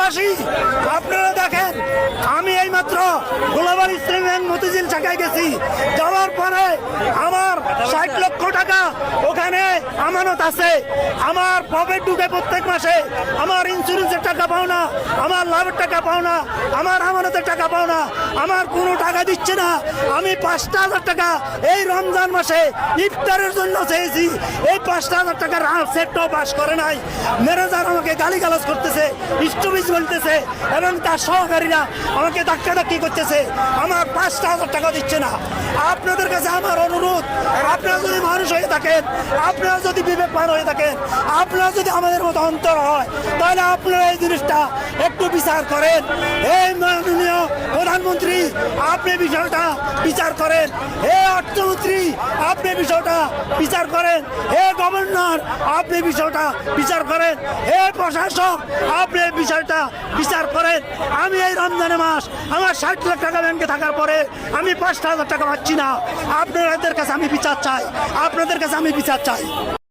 দেশবাসী, আপনারা দেখেন, আমি এইমাত্র গ্লোবাল ইসলামী ব্যাংক মতিঝিল শাখায় গেছি। যাওয়ার পরে আমার 60 লক্ষ টাকা ওখানে আমানত আছে। আমার পকেট ঢুকে প্রত্যেক মাসে আমার ইন্স্যুরেন্সের টাকা পাও না, আমার লাভের টাকা পাও না, আমার আমানতের টাকা পাও না, আমার কোনো টাকা দিচ্ছে না। আমি 5,000 টাকা এই রমজান মাসে ইফতারের জন্য চেয়েছি, এই 5,000 টাকার সেটটাও পাস করে নাই। ম্যানেজার আমাকে গালিগালাজ করতেছে, স্টপিজ বলতেছে এবং তার সহকারীরা আমাকে ধাক্কাধাক্কি করতেছে, আমার 5,000 টাকা দিচ্ছে না। আপনাদের কাছে আমার অনুরোধ, আপনারা যদি মানুষ হয়ে থাকেন, আপনারা যদি বিবেকবান হয়ে থাকেন, আপনারা যদি আমাদের মতো অন্তর হয়, তাহলে আপনারা এই জিনিসটা একটু বিচার করেন। এই মাননীয় প্রধানমন্ত্রী, আপনি বিষয়টা বিচার করেন। হে অর্থমন্ত্রী, আপনি বিষয়টা বিচার করেন। হে গভর্নর, আপনি বিষয়টা বিচার করেন। হে প্রশাসক, আপনি বিষয়টা বিচার করেন। আমি এই রমজানের মাস আমার 60 লাখ টাকা ব্যাংকে থাকার পরে আমি 5,000 টাকা পাচ্ছি না। আপনাদের কাছে আমি বিচার চাই, আপনাদের কাছে আমি বিচার চাই।